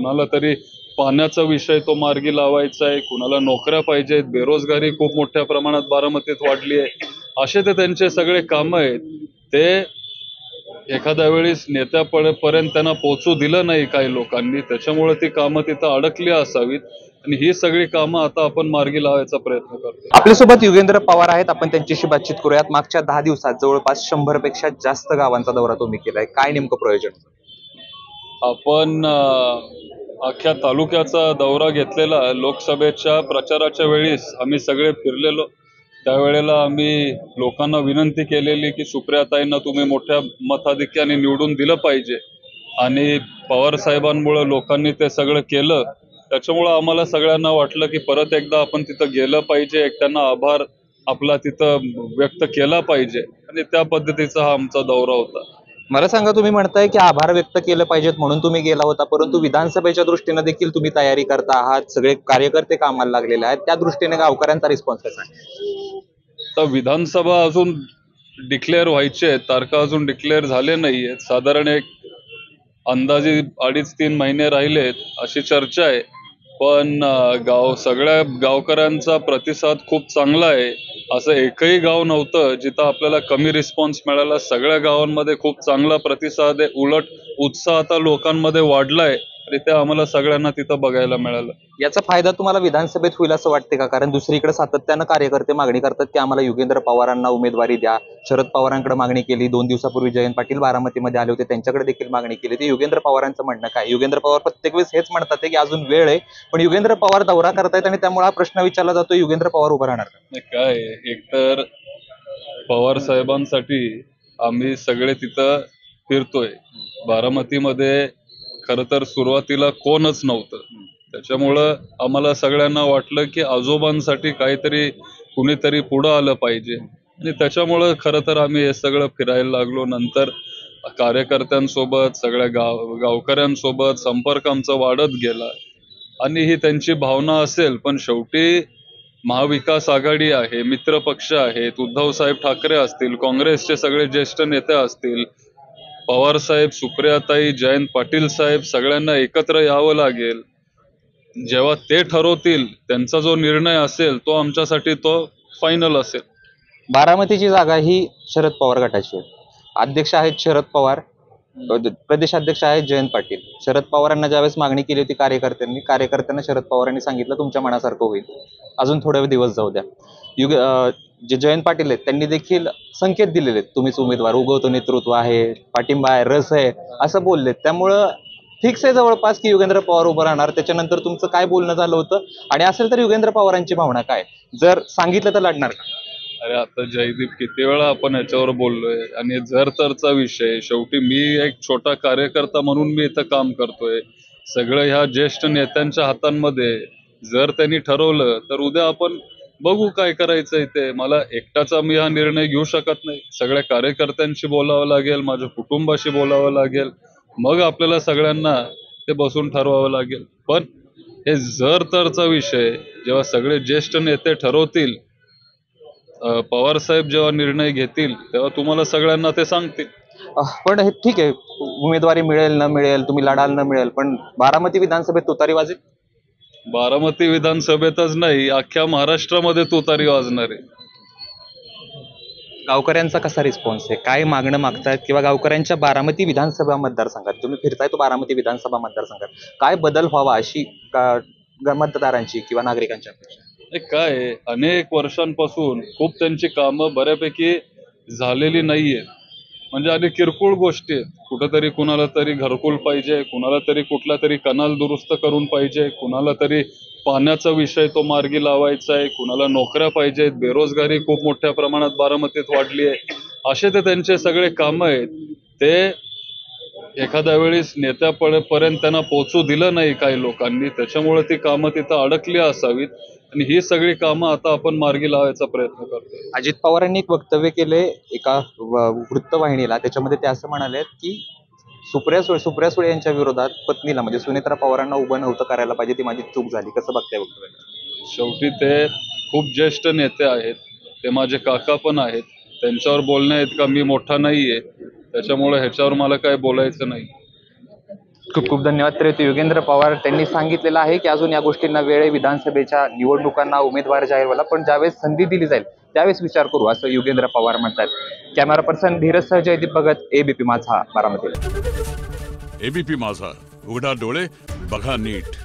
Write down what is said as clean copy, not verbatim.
कुणाला तरी पाण्याचा विषय तो मार्गी लावायचा आहे, कुणाला नोकऱ्या पाहिजेत, बेरोजगारी खूप मोठ्या प्रमाणात बारामतीत वाढली आहे. असे ते त्यांचे सगळे कामं आहेत. ते एखाद्या वेळेस नेत्यापर्यंत त्यांना पोहोचू दिलं नाही काही लोकांनी, त्याच्यामुळे ती कामं तिथं अडकली असावीत आणि ही सगळी कामं आता आपण मार्गी लावायचा प्रयत्न करतो. आपल्यासोबत युगेंद्र पवार आहेत, आपण त्यांच्याशी बातचीत करूयात. मागच्या 10 दिवसात जवळपास 100 पेक्षा जास्त गावांचा दौरा तुम्ही केलाय, काय नेमकं प्रयोजन? आपण अख्ख्या तालुक्याचा दौरा घेतलेला लोकसभेच्या प्रचाराच्या वेळेस आम्ही सगळे फिरलेलो. त्यावेळेला आम्ही लोकांना विनंती केलेली की सुप्रियाताईंना तुम्ही मोठ्या मताधिक्याने निवडून दिलं पाहिजे आणि पवार साहेबांमुळे लोकांनी ते सगळं केलं. त्याच्यामुळं आम्हाला सगळ्यांना वाटलं की परत एकदा आपण तिथं गेलं पाहिजे, एक त्यांना आभार आपला तिथं व्यक्त केला पाहिजे आणि त्या पद्धतीचा हा आमचा दौरा होता. मला सांगा, तुम्ही म्हणताय की आभार व्यक्त केलं पाहिजेत म्हणून तुम्ही गेला होता, परंतु विधानसभेच्या दृष्टीने देखील तुम्ही तयारी करता आहात, सगळे कार्यकर्ते कामाला लागलेले आहेत, त्या दृष्टीने गावकऱ्यांचा रिस्पॉन्स कसा आहे? तर विधानसभा अजून डिक्लेअर व्हायचे आहेत, तारखा अजून डिक्लेअर झाले नाहीयेत. साधारण एक अंदाजे 2.5-3 महिने राहिलेत अशी चर्चा आहे. पण सगळ्या गावकऱ्यांचा प्रतिसाद खूप चांगला आहे. असं एकही गाव नव्हतं जिथं आपल्याला कमी रिस्पॉन्स मिळाला. सगळ्या गावांमध्ये खूप चांगला प्रतिसाद आहे. उलट उत्साह आता लोकांमध्ये वाढलाय आणि ते आम्हाला सगळ्यांना तिथं बघायला मिळालं. याचा फायदा तुम्हाला विधानसभेत होईल असं वाटते का? कारण दुसरीकडे सातत्यानं कार्यकर्ते मागणी करतात की आम्हाला युगेंद्र पवारांना उमेदवारी द्या. शरद पवारांकडे मागणी केली, 2 दिवसापूर्वी जयंत पाटील बारामतीमध्ये आले होते, त्यांच्याकडे देखील मागणी केली. ते युगेंद्र पवारांचं म्हणणं काय? युगेंद्र पवार प्रत्येक वेळेस हेच म्हणतात की अजून वेळ आहे, पण युगेंद्र पवार दौरा करतायत आणि त्यामुळे हा प्रश्न विचारला जातो, युगेंद्र पवार उभं राहणार का? नाही, काय आहे, एकतर पवार साहेबांसाठी आम्ही सगळे तिथं फिरतोय. बारामतीमध्ये खरं तर सुरुवातीला कोणच नव्हतं. त्याच्यामुळं आम्हाला सगळ्यांना वाटलं की आजोबांसाठी काहीतरी कुणीतरी पुढं आलं पाहिजे आणि त्याच्यामुळं खरं तर आम्ही हे सगळं फिरायला लागलो. नंतर कार्यकर्त्यांसोबत सगळ्या गावकऱ्यांसोबत संपर्क आमचा वाढत गेला आणि ही त्यांची भावना असेल, पण शेवटी महाविकास आघाडी आहे, मित्र पक्ष आहेत, उद्धव साहेब ठाकरे असतील, काँग्रेसचे सगळे ज्येष्ठ नेते असतील, पवार साहेब, सुप्रियाताई, जयंत पाटील साहेब, सगळ्यांना एकत्र यावं लागेल. जेव्हा ते ठरवतील, त्यांचा जो निर्णय असेल तो आमच्यासाठी तो फायनल असेल. बारामतीची जागा ही शरद पवार गटाची आहे. अध्यक्ष आहेत शरद पवार, प्रदेशाध्यक्ष आहेत जयंत पाटील. शरद पवारांना ज्यावेळेस मागणी केली होती कार्यकर्त्यांना शरद पवारांनी सांगितलं तुमच्या मनासारखं होईल, अजून थोडे दिवस जाऊ द्या. जे जयंत पाटील आहेत त्यांनी देखील संकेत दिलेले आहेत, तुम्हीच उमेदवार, उगवतं नेतृत्व आहे, पाठिंबा आहे, रस आहे, असं बोललेत. त्यामुळं फिक्स आहे जवळपास की युगेंद्र पवार उभं राहणार. त्याच्यानंतर तुमचं काय बोलणं झालं होतं आणि असेल तर युगेंद्र पवारांची भावना काय, जर सांगितलं तर लढणार का? अरे आता जयदीप, किती वेळा आपण याच्यावर बोललोय आणि जर तरचा विषय, शेवटी मी एक छोटा कार्यकर्ता म्हणून मी इथं काम करतोय. सगळं ह्या ज्येष्ठ नेत्यांच्या हातांमध्ये. जर त्यांनी ठरवलं तर उद्या आपण बघू काय करायचंय ते. मला एकटाचा मी हा निर्णय घेऊ शकत नाही. सगळ्या कार्यकर्त्यांशी बोलावं लागेल, माझ्या कुटुंबाशी बोलावं लागेल, मग आपल्याला सगळ्यांना ते बसून ठरवावं लागेल. पण हे जर तरचा विषय जेव्हा सगळे ज्येष्ठ नेते ठरवतील, पवार साहेब जेव्हा निर्णय घेतील, तेव्हा तुम्हाला सगळ्यांना ते सांगतील. पण हे ठीक आहे, उमेदवारी मिळेल न मिळेल, तुम्ही लढाल न मिळेल, पण बारामती विधानसभेत तुतारी वाजेल. बारामती विधानसभेतच नाही, अख्ख्या महाराष्ट्रामध्ये तुतारी वाजणार आहे. गावकऱ्यांचा कसा रिस्पॉन्स आहे, काय मागणं मागतायत, किंवा गावकऱ्यांच्या बारामती विधानसभा मतदारसंघात तुम्ही फिरताय, तो बारामती विधानसभा मतदारसंघात काय बदल व्हावा अशी मतदारांची किंवा नागरिकांची अपेक्षा? काय आहे, अनेक वर्षांपासून खूप त्यांची कामं बऱ्यापैकी झालेली नाहीयेत. म्हणजे आणि किरकोळ गोष्टी आहेत. कुठंतरी कुणाला तरी घरकुल पाहिजे, कुणाला तरी कुठला तरी कनाल दुरुस्त करून पाहिजे, कुणाला तरी पाण्याचा विषय तो मार्गी लावायचा आहे, कुणाला नोकऱ्या पाहिजेत, बेरोजगारी खूप मोठ्या प्रमाणात बारामतीत वाढली आहे. असे ते त्यांचे सगळे कामं आहेत. ते एखाद्या वेळेस नेत्यापर्यंत त्यांना पोहोचू दिलं नाही काही लोकांनी, त्याच्यामुळे ती कामं तिथं अडकली असावीत आणि ही सगळी कामं आता आपण मार्गी लावायचा प्रयत्न करतोय. अजित पवारांनी एक वक्तव्य केले एका वृत्तवाहिनीला, त्याच्यामध्ये ते असं म्हणाले की सुप्रिया सुळे यांच्या विरोधात पत्नीला म्हणजे सुनेत्रा पवारांना उभं नव्हतं करायला पाहिजे, ती माझी चूक झाली. कसं बघताय वक्तव्य? शेवटी ते खूप ज्येष्ठ नेते आहेत, ते माझे काका पण आहेत. त्यांच्यावर बोलण्या इतका मी मोठा नाहीये, त्याच्यामुळे ह्याच्यावर मला काय बोलायचं नाही. खूप खूप धन्यवाद. तर योगेंद्र पवार त्यांनी सांगितलेलं आहे की अजून या गोष्टींना वेळ आहे, विधानसभेच्या निवडणुकांना उमेदवार जाहीर व्हायला, पण ज्यावेळेस संधी दिली जाईल त्यावेळेस विचार करू, असं योगेंद्र पवार म्हणतात. कॅमेरा पर्सन धीरज सह जयदीप भगत, एबीपी माझा, बारामती. एबीपी माझा, उघडा डोळे बघा नीट.